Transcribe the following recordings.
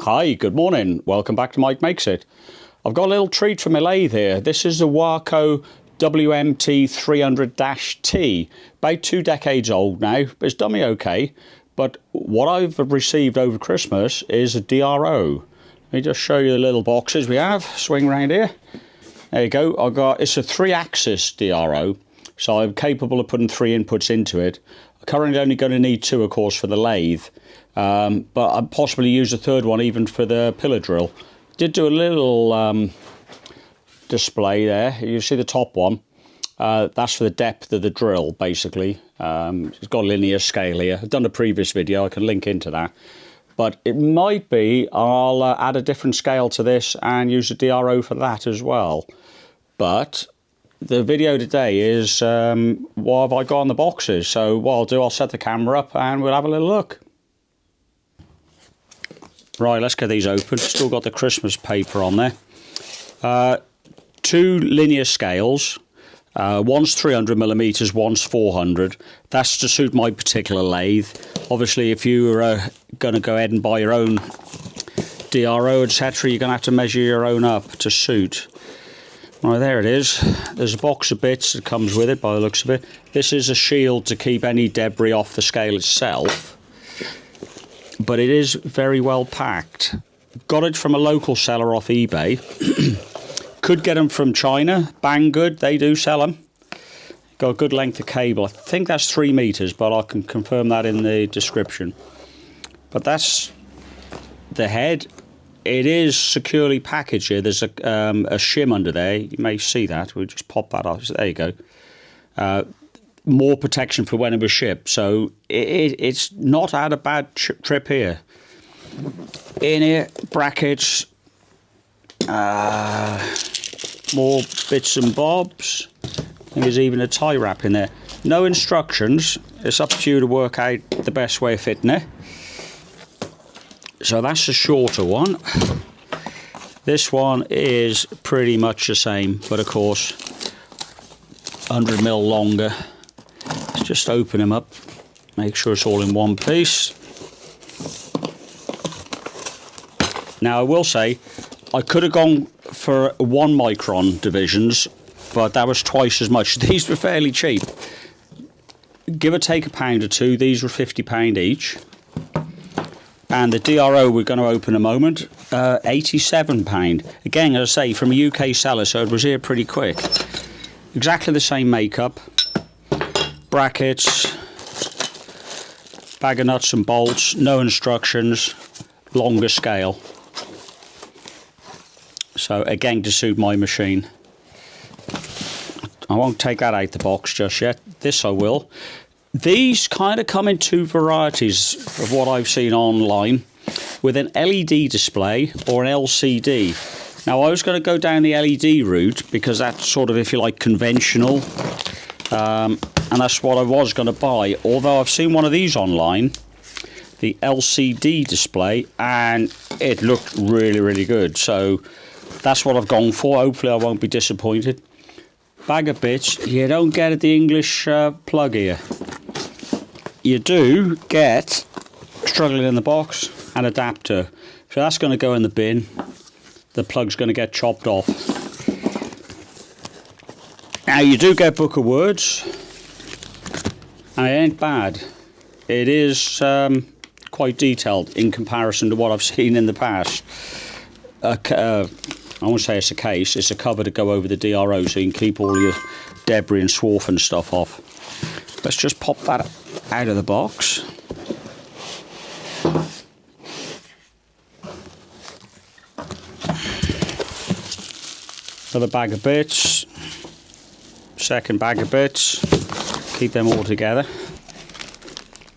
Hi, good morning. Welcome back to Mike Makes It. I've got a little treat for my lathe here. This is a Warco WMT 300-T. About 2 decades old now. It's done me okay. But what I've received over Christmas is a DRO. Let me just show you the little boxes we have. Swing around here. There you go. It's a 3-axis DRO. So I'm capable of putting 3 inputs into it. I'm currently only going to need 2, of course, for the lathe. But I'd possibly use a 3rd one even for the pillar drill. Did do a little display there. You see the top one. That's for the depth of the drill, basically. It's got a linear scale here. I've done a previous video. I can link into that. But it might be I'll add a different scale to this and use a DRO for that as well. But the video today is what have I got on the boxes. So what I'll do, I'll set the camera up and we'll have a little look. Right, let's get these open. Still got the Christmas paper on there. 2 linear scales. One's 300mm, one's 400. That's to suit my particular lathe. Obviously, if you are going to go ahead and buy your own DRO, etc., you're going to have to measure your own up to suit. Right, there it is. There's a box of bits that comes with it, by the looks of it. This is a shield to keep any debris off the scale itself. But it is very well packed. Got it from a local seller off eBay. Could get them from China. Banggood, they do sell them. Got a good length of cable. I think that's 3 meters, but I can confirm that in the description. But that's the head. It is securely packaged here. There's a shim under there. You may see that. We'll just pop that off. There you go. More protection for when it was shipped. So it's not had a bad trip here. In here, brackets. More bits and bobs. I think there's even a tie wrap in there. No instructions. It's up to you to work out the best way of fitting it. So that's the shorter one. This one is pretty much the same, but of course 100mm longer. Let's just open them up, make sure it's all in one piece. Now I will say I could have gone for 1 micron divisions, but that was twice as much. These were fairly cheap. Give or take £1 or 2, these were £50 each. And the DRO we're going to open in a moment, £87. Again, as I say, from a UK seller, so it was here pretty quick. Exactly the same makeup. Brackets. Bag of nuts and bolts. No instructions. Longer scale. So again, to suit my machine. I won't take that out the box just yet. This I will. These kind of come in 2 varieties of what I've seen online, with an LED display or an LCD. Now I was going to go down the LED route because that's sort of, if you like, conventional, and that's what I was going to buy. Although I've seen one of these online, the LCD display, and it looked really, really good. So that's what I've gone for. Hopefully I won't be disappointed. Bag of bits. You don't get the English plug here. You do get, struggling in the box, an adapter. So that's going to go in the bin. The plug's going to get chopped off. Now you do get a book of words, and it ain't bad. It is quite detailed in comparison to what I've seen in the past. I won't say it's a case, it's a cover to go over the DRO so you can keep all your debris and swarf and stuff off. Let's just pop that out of the box. Another bag of bits. Second bag of bits. Keep them all together.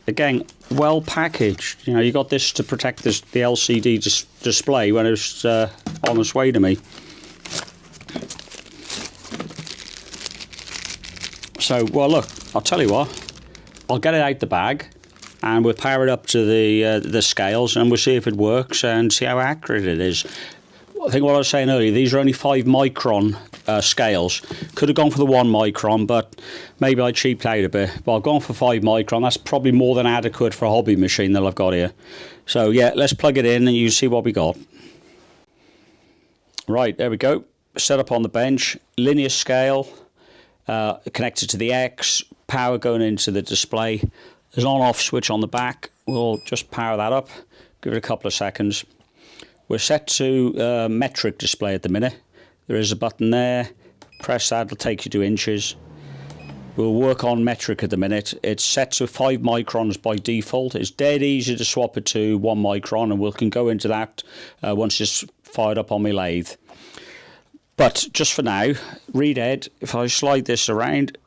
Again, well packaged. You know, you got this to protect the LCD display when it's on its way to me. So, well, look, I'll tell you what. I'll get it out the bag, and we'll power it up to the scales, and we'll see if it works and see how accurate it is. I think what I was saying earlier, these are only 5 micron scales. Could have gone for the 1 micron, but maybe I cheaped out a bit. But I've gone for 5 micron. That's probably more than adequate for a hobby machine that I've got here. So yeah, let's plug it in and you see what we got. Right, there we go. Set up on the bench, linear scale, connected to the X, power going into the display. There's an on-off switch on the back. We'll just power that up, give it a couple of seconds. We're set to metric display at the minute. There is a button there. Press that, it'll take you to inches. We'll work on metric at the minute. It's set to 5 microns by default. It's dead easy to swap it to 1 micron, and we can go into that once it's fired up on my lathe. But just for now, read head, if I slide this around,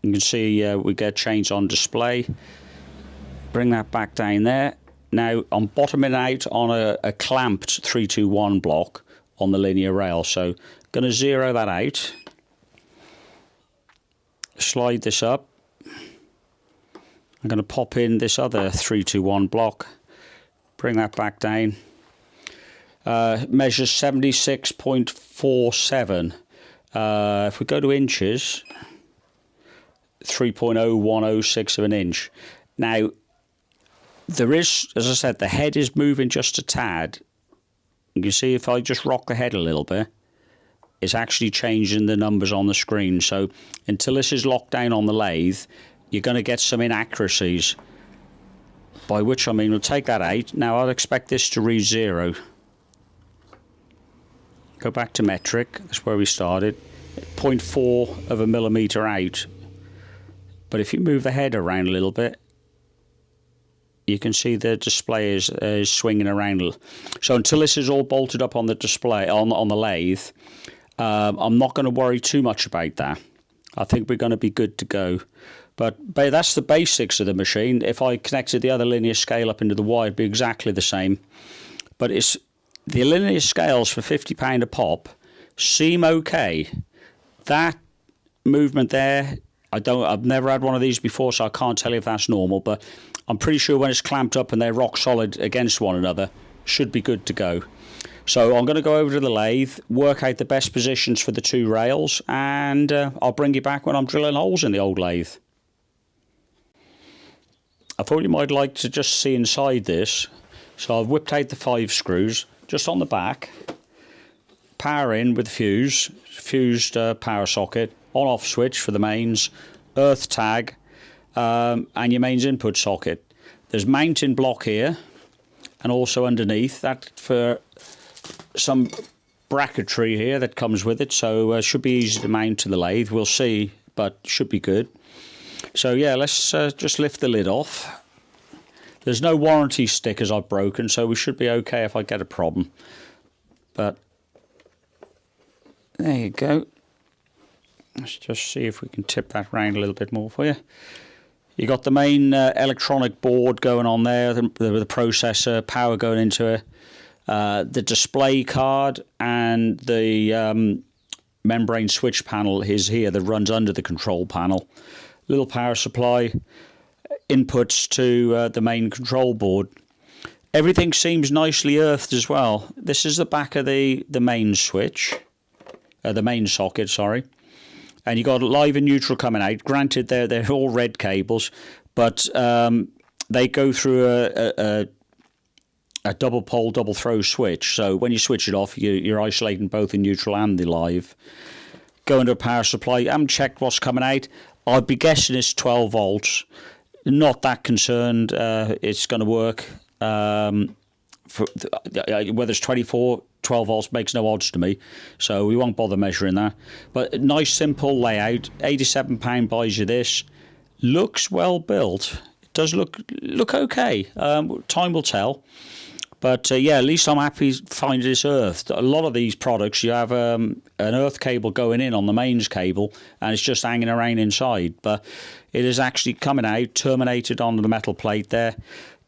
you can see we get change on display. Bring that back down there. Now I'm bottoming out on a clamped 321 block on the linear rail, so going to zero that out. Slide this up. I'm going to pop in this other 321 block, bring that back down. Measures 76.47. If we go to inches, 3.0106 of an inch. Now, there is, as I said, the head is moving just a tad. You can see if I just rock the head a little bit, it's actually changing the numbers on the screen. So until this is locked down on the lathe, you're going to get some inaccuracies. By which I mean, we'll take that out. Now I'd expect this to read 0. Go back to metric, that's where we started. 0.4 of a millimetre out. But if you move the head around a little bit, you can see the display is swinging around. So until this is all bolted up on the display, on the lathe, I'm not going to worry too much about that. I think we're going to be good to go. But that's the basics of the machine. If I connected the other linear scale up into the wire, it'd be exactly the same. But it's the linear scales for £50 a pop seem okay. That movement there, I've never had one of these before, so I can't tell you if that's normal, but I'm pretty sure when it's clamped up and they're rock solid against one another, should be good to go. So I'm going to go over to the lathe, work out the best positions for the 2 rails, and I'll bring you back when I'm drilling holes in the old lathe. I thought you might like to just see inside this. So I've whipped out the 5 screws just on the back, power in with fused power socket, on-off switch for the mains, earth tag, and your mains input socket. There's mounting block here, and also underneath that for some bracketry here that comes with it, so should be easy to mount to the lathe. We'll see, but should be good. So yeah, let's just lift the lid off. There's no warranty stickers I've broken, so we should be okay if I get a problem. But there you go. Let's just see if we can tip that round a little bit more for you. You got the main electronic board going on there, the processor, power going into it, the display card, and the membrane switch panel is here that runs under the control panel. Little power supply, inputs to the main control board. Everything seems nicely earthed as well. This is the back of the main switch, the main socket, sorry. And you got live and neutral coming out. Granted, they're all red cables, but they go through a double pole, double throw switch. So when you switch it off, you're isolating both the neutral and the live. Go into a power supply. I haven't checked what's coming out. I'd be guessing it's 12 volts. Not that concerned. It's going to work. Whether it's 24, 12 volts makes no odds to me, so we won't bother measuring that. But nice simple layout. £87 buys you this. Looks well built. It does look okay. Time will tell. But yeah, at least I'm happy finding this earthed. A lot of these products, you have an earth cable going in on the mains cable, and it's just hanging around inside. But it is actually coming out, terminated on the metal plate there,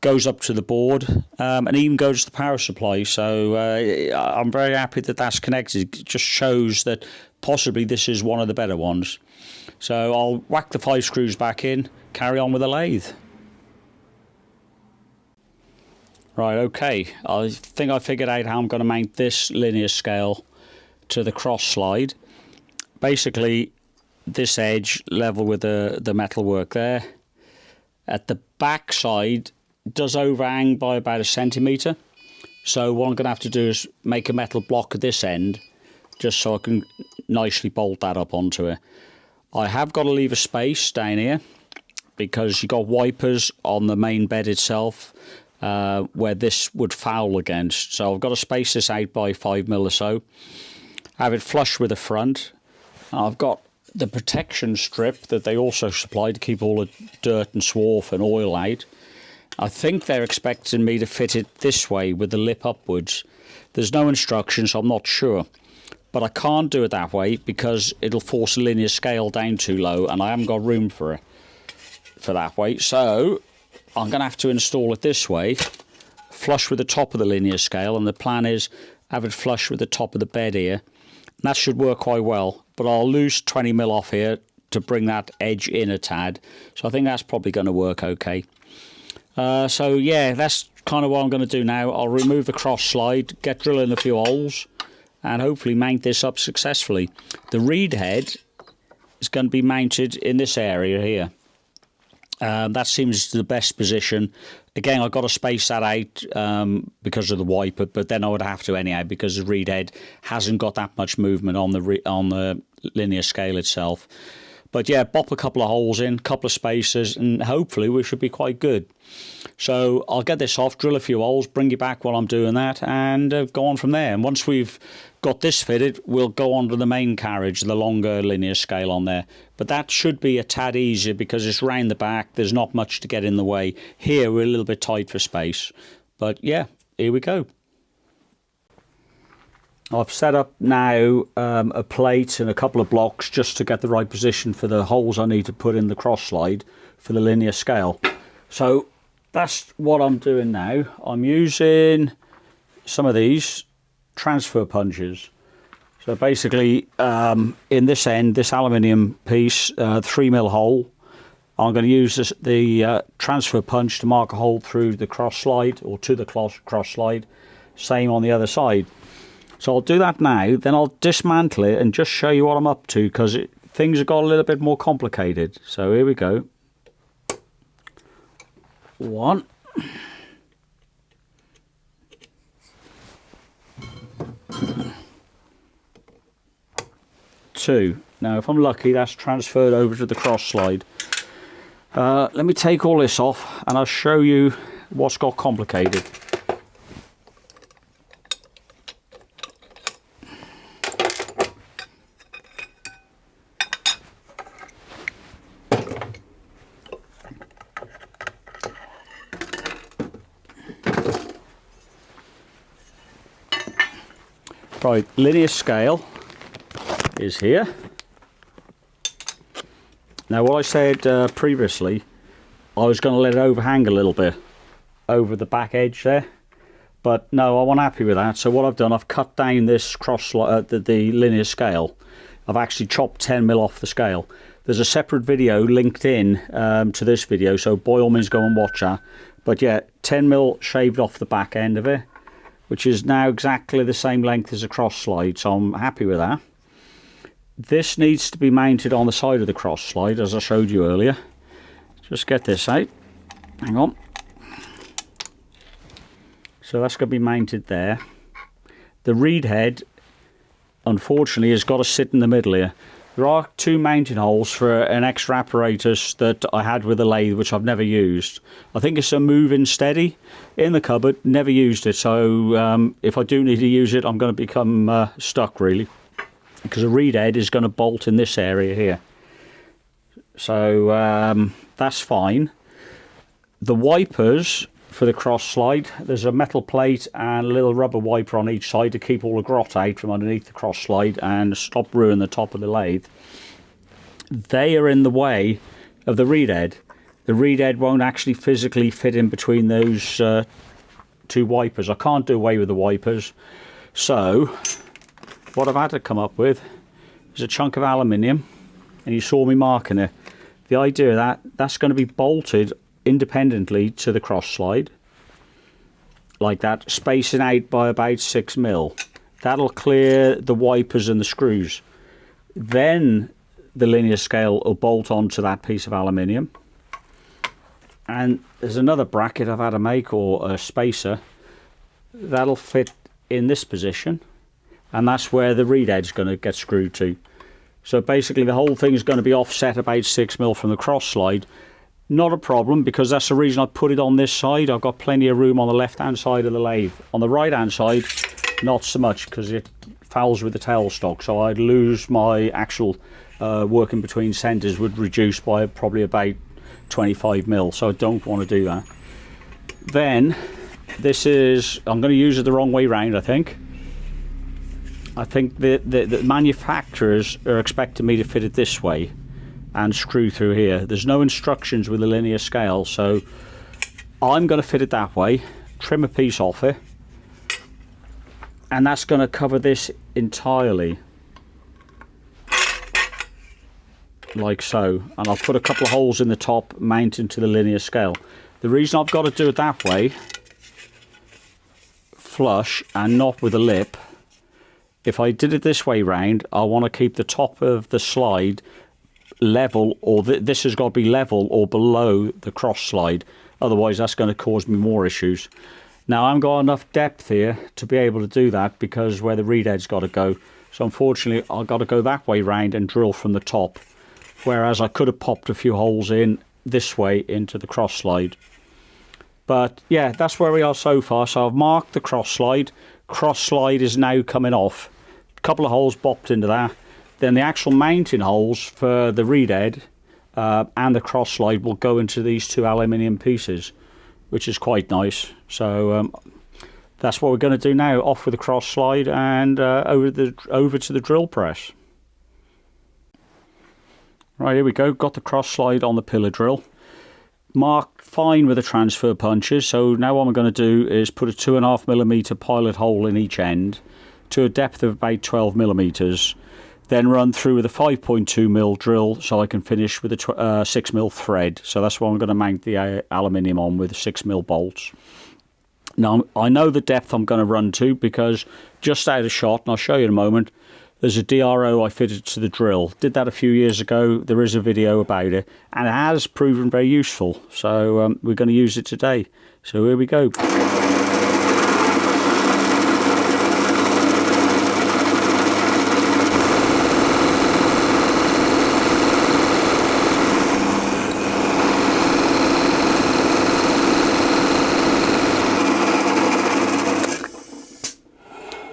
goes up to the board, and even goes to the power supply. So I'm very happy that that's connected. It just shows that possibly this is one of the better ones. So I'll whack the 5 screws back in, carry on with the lathe. Right, okay, I think I figured out how I'm going to mount this linear scale to the cross slide. Basically, this edge level with the metal work there. At the back side, does overhang by about 1 centimetre. So what I'm going to have to do is make a metal block at this end, just so I can nicely bolt that up onto it. I have got to leave a space down here, because you've got wipers on the main bed itself, where this would foul against. So I've got to space this out by 5mm or so. Have it flush with the front. I've got the protection strip that they also supply to keep all the dirt and swarf and oil out. I think they're expecting me to fit it this way with the lip upwards. There's no instructions, so I'm not sure. But I can't do it that way because it'll force a linear scale down too low, and I haven't got room for that way. So I'm going to have to install it this way, flush with the top of the linear scale, and the plan is have it flush with the top of the bed here. And that should work quite well, but I'll lose 20mm off here to bring that edge in a tad. So I think that's probably going to work okay. So yeah, that's kind of what I'm going to do now. I'll remove the cross slide, get drilling a few holes, and hopefully mount this up successfully. The reed head is going to be mounted in this area here. That seems the best position. Again, I've got to space that out because of the wiper, but then I would have to anyhow because the reed head hasn't got that much movement on the linear scale itself. But yeah, bop a couple of holes in, couple of spacers, and hopefully we should be quite good. So I'll get this off, drill a few holes, bring you back while I'm doing that, and go on from there. And once we've got this fitted, we'll go on to the main carriage, the longer linear scale on there. But that should be a tad easier because it's round the back. There's not much to get in the way. Here we're a little bit tight for space. But yeah, here we go. I've set up now a plate and a couple of blocks just to get the right position for the holes I need to put in the cross slide for the linear scale. So that's what I'm doing now. I'm using some of these transfer punches. So basically in this end, this aluminium piece, 3mm hole, I'm going to use the transfer punch to mark a hole through the cross slide or to the cross slide. Same on the other side. So I'll do that now, then I'll dismantle it and just show you what I'm up to because things have got a little bit more complicated. So here we go. 1. 2. Now if I'm lucky that's transferred over to the cross slide. Let me take all this off and I'll show you what's got complicated. Right, linear scale is here. Now what I said previously, I was going to let it overhang a little bit over the back edge there, but no, I wasn't happy with that. So what I've done, I've cut down this cross the linear scale. I've actually chopped 10mm off the scale. There's a separate video linked in to this video, so by all means go and watch that. But yeah, 10mm shaved off the back end of it, which is now exactly the same length as a cross slide, so I'm happy with that. This needs to be mounted on the side of the cross slide, as I showed you earlier. Just get this out. Hang on. So that's going to be mounted there. The reed head, unfortunately, has got to sit in the middle here. There are 2 mounting holes for an extra apparatus that I had with the lathe, which I've never used. I think it's a move-in steady in the cupboard, never used it. So if I do need to use it, I'm going to become stuck, really. Because a reed head is going to bolt in this area here. So that's fine. The wipers for the cross slide, there's a metal plate and a little rubber wiper on each side to keep all the grot out from underneath the cross slide and stop ruining the top of the lathe. They are in the way of the reed head. The reed head won't actually physically fit in between those 2 wipers. I can't do away with the wipers. So what I've had to come up with is a chunk of aluminium, and you saw me marking it. The idea of that's going to be bolted independently to the cross slide like that, spacing out by about 6mm. That'll clear the wipers and the screws. Then the linear scale will bolt onto that piece of aluminium, And there's another bracket I've had to make, or a spacer, that'll fit in this position, and that's where the reed edge is going to get screwed to. So basically the whole thing is going to be offset about 6mm from the cross slide. Not a problem, because that's the reason I put it on this side. I've got plenty of room on the left hand side of the lathe. On the right hand side, not so much, because it fouls with the tailstock, so I'd lose my actual working between centres would reduce by probably about 25mm, so I don't want to do that. Then this is, I'm going to use it the wrong way round, I think. The manufacturers are expecting me to fit it this way and screw through here. There's no instructions with a linear scale, so I'm going to fit it that way, trim a piece off it, and that's going to cover this entirely, like so. And I'll put a couple of holes in the top mounting to the linear scale. The reason I've got to do it that way, flush and not with a lip, if I did it this way round, I want to keep the top of the slide level, or this has got to be level or below the cross slide, otherwise that's going to cause me more issues. Now I've got enough depth here to be able to do that, because where the reed edge's got to go, so unfortunately I've got to go that way round and drill from the top, whereas I could have popped a few holes in this way into the cross slide. But yeah, that's where we are so far. So I've marked the cross slide is now coming off, a couple of holes bopped into that. Then the actual mounting holes for the reed head and the cross slide will go into these two aluminium pieces, which is quite nice. So that's what we're going to do now. Off with the cross slide and over to the drill press. Right, here we go. Got the cross slide on the pillar drill, marked fine with the transfer punches. So now what I'm going to do is put a 2.5mm pilot hole in each end to a depth of about 12mm. Then run through with a 5.2mm drill so I can finish with a 6mm thread. So that's what I'm going to mount the aluminium on, with 6mm bolts. Now I know the depth I'm going to run to, because just out of shot, and I'll show you in a moment, there's a DRO I fitted to the drill. Did that a few years ago. There is a video about it, and it has proven very useful. So we're going to use it today. So here we go.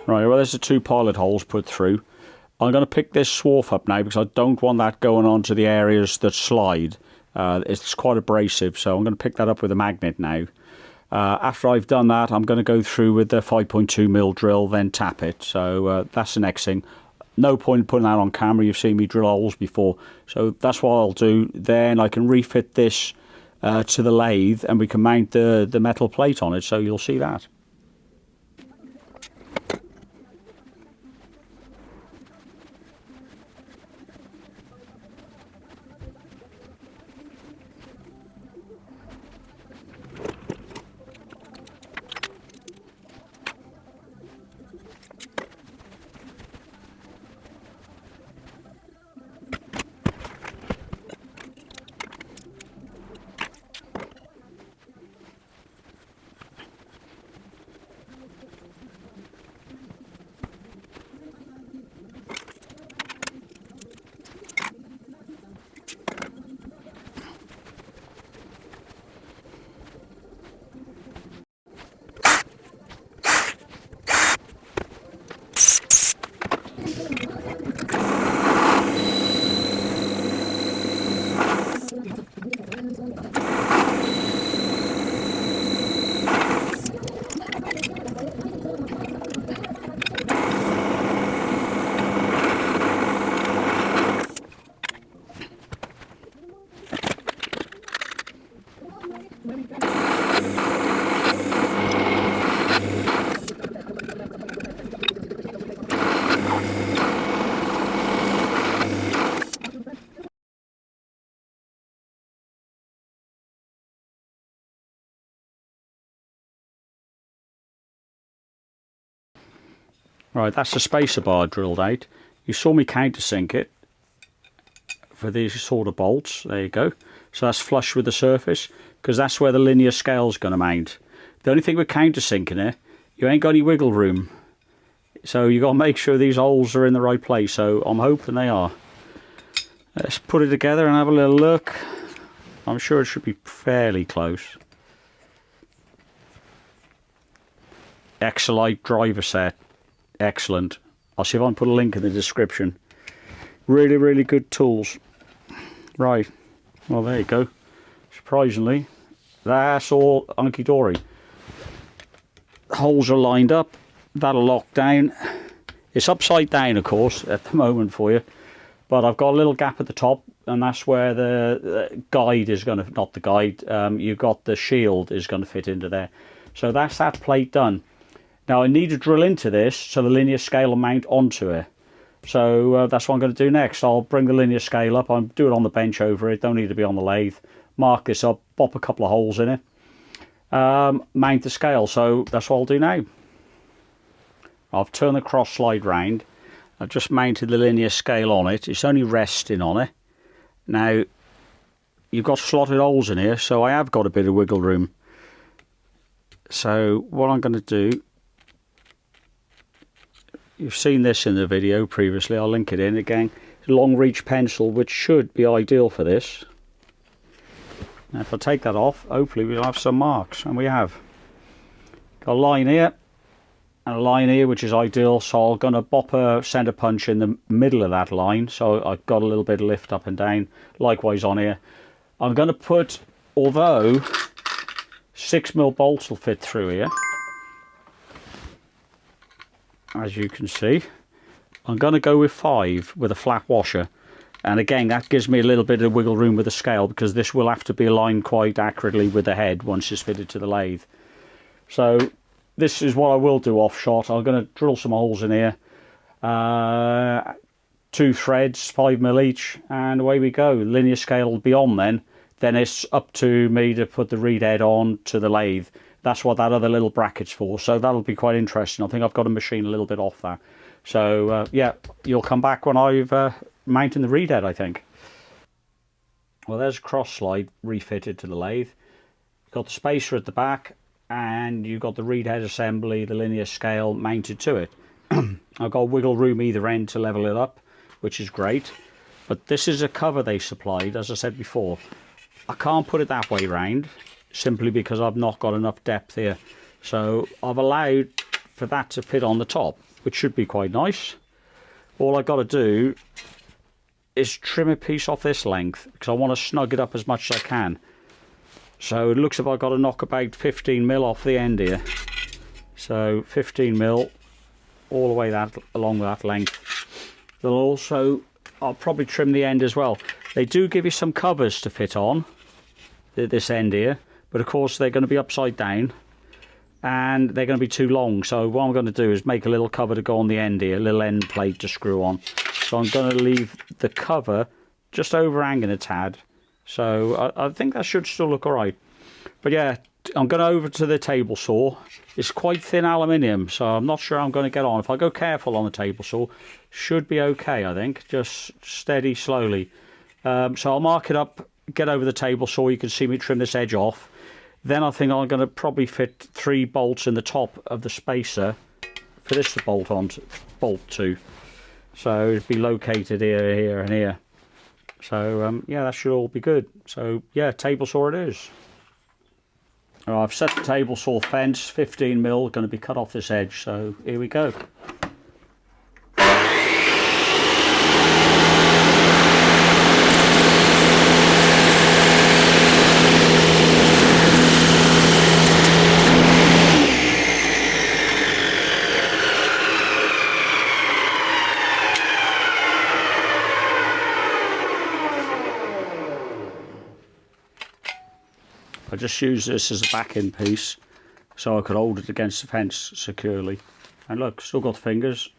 Right, well, there's the two pilot holes put through. I'm going to pick this swarf up now, because I don't want that going on to the areas that slide. It's quite abrasive, so I'm going to pick that up with a magnet now. After I've done that, I'm going to go through with the 5.2mm drill, then tap it. So that's the next thing. No point in putting that on camera. You've seen me drill holes before. So that's what I'll do. Then I can refit this to the lathe, and we can mount the metal plate on it, so you'll see that. Right, that's the spacer bar drilled out. You saw me countersink it for these sort of bolts. There you go. So that's flush with the surface. because that's where the linear scale's going to mount. The only thing with countersinking it, you ain't got any wiggle room. So you got to make sure these holes are in the right place. So I'm hoping they are. Let's put it together and have a little look. I'm sure it should be fairly close. Exolite driver set. Excellent. I'll see if I can put a link in the description. Really, really good tools. Right. Well, there you go. Surprisingly, that's all hunky-dory. Holes are lined up. That'll lock down. It's upside down, of course, at the moment for you. But I've got a little gap at the top, and that's where the guide is going to, not the guide, you've got the shield is going to fit into there. So that's that plate done. Now I need to drill into this so the linear scale will mount onto it. So that's what I'm going to do next. I'll bring the linear scale up. I'll do it on the bench over it. Don't need to be on the lathe. Mark this up, pop a couple of holes in it. Mount the scale. So that's what I'll do now. I've turned the cross slide round. I've just mounted the linear scale on it. It's only resting on it. Now, you've got slotted holes in here, so I have got a bit of wiggle room. So what I'm going to do, you've seen this in the video previously, I'll link it in again. It's a long reach pencil, which should be ideal for this. Now if I take that off, hopefully we'll have some marks, and we have. Got a line here, and a line here, which is ideal, so I'm going to bop a centre punch in the middle of that line, so I've got a little bit of lift up and down. Likewise on here. I'm going to put, although 6mm bolts will fit through here, as you can see, I'm going to go with 5 with a flat washer. And again, that gives me a little bit of wiggle room with the scale, because this will have to be aligned quite accurately with the head once it's fitted to the lathe. So this is what I will do off shot. I'm going to drill some holes in here. 2 threads, 5mm each, and away we go. Linear scale will be on then. Then it's up to me to put the reed head on to the lathe. That's what that other little bracket's for. So that'll be quite interesting. I think I've got to machine a little bit off that. So yeah, you'll come back when I've mounted the reed head, I think. Well, there's a cross slide refitted to the lathe. Got the spacer at the back, and you've got the reed head assembly, the linear scale mounted to it. I've got wiggle room either end to level it up, which is great. But this is a cover they supplied, as I said before. I can't put it that way round, simply because I've not got enough depth here. So I've allowed for that to fit on the top, which should be quite nice. All I've got to do is trim a piece off this length, because I want to snug it up as much as I can. So it looks like I've got to knock about 15mm off the end here. So 15mm all the way along that length. They'll also, I'll probably trim the end as well. They do give you some covers to fit on this end here, but of course they're going to be upside down and they're going to be too long. So what I'm going to do is make a little cover to go on the end here, a little end plate to screw on. So I'm going to leave the cover just overhanging a tad. So I think that should still look alright. But yeah, I'm going over to the table saw. It's quite thin aluminium, so I'm not sure I'm going to get on. If I go careful on the table saw, should be okay, I think. Just steady, slowly. So I'll mark it up, get over the table saw. You can see me trim this edge off. Then I think I'm going to probably fit 3 bolts in the top of the spacer for this to bolt to. So it'd be located here, here, and here. So yeah, that should all be good. So yeah, table saw it is. All right, I've set the table saw fence, 15mm, going to be cut off this edge. So here we go. I just use this as a backing piece so I could hold it against the fence securely. And look, still got fingers.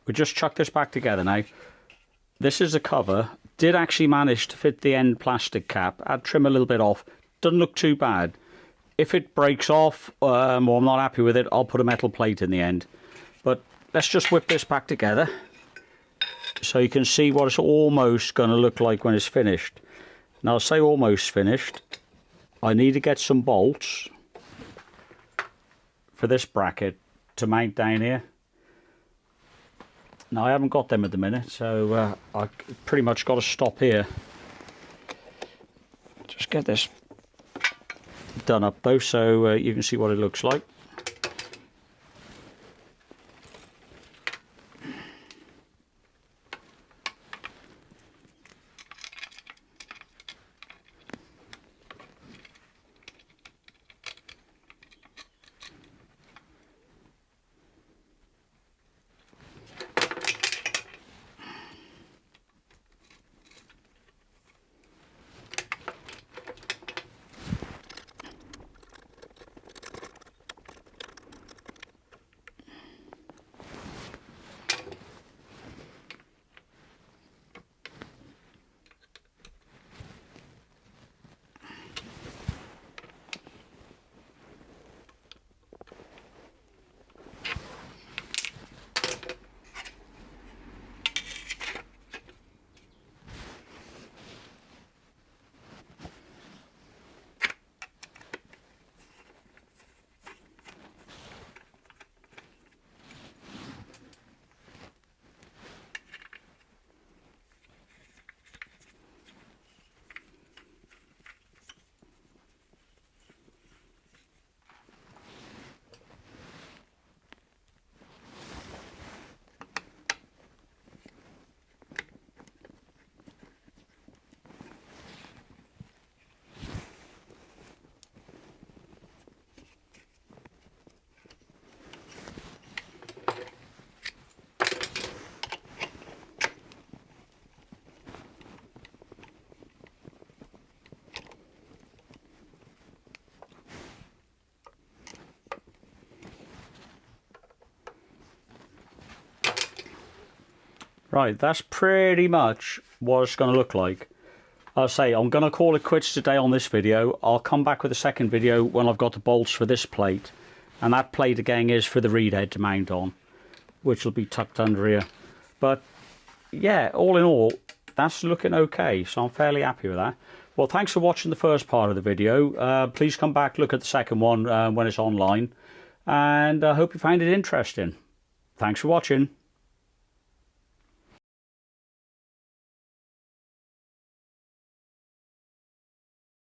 we just chuck this back together now. This is the cover. Did actually manage to fit the end plastic cap. I'd trim a little bit off. Doesn't look too bad. If it breaks off or I'm not happy with it, I'll put a metal plate in the end. But let's just whip this back together so you can see what it's almost going to look like when it's finished. Now, I'll say almost finished. I need to get some bolts for this bracket to mount down here. Now, I haven't got them at the minute, so I pretty much got to stop here. Just get this done up though, so you can see what it looks like. Right, that's pretty much what it's going to look like. I'll say I'm going to call it quits today on this video. I'll come back with a second video when I've got the bolts for this plate. And that plate again is for the reed head to mount on, which will be tucked under here. But yeah, all in all, that's looking okay. So I'm fairly happy with that. Well, thanks for watching the first part of the video. Please come back, look at the second one when it's online. And I hope you find it interesting. Thanks for watching.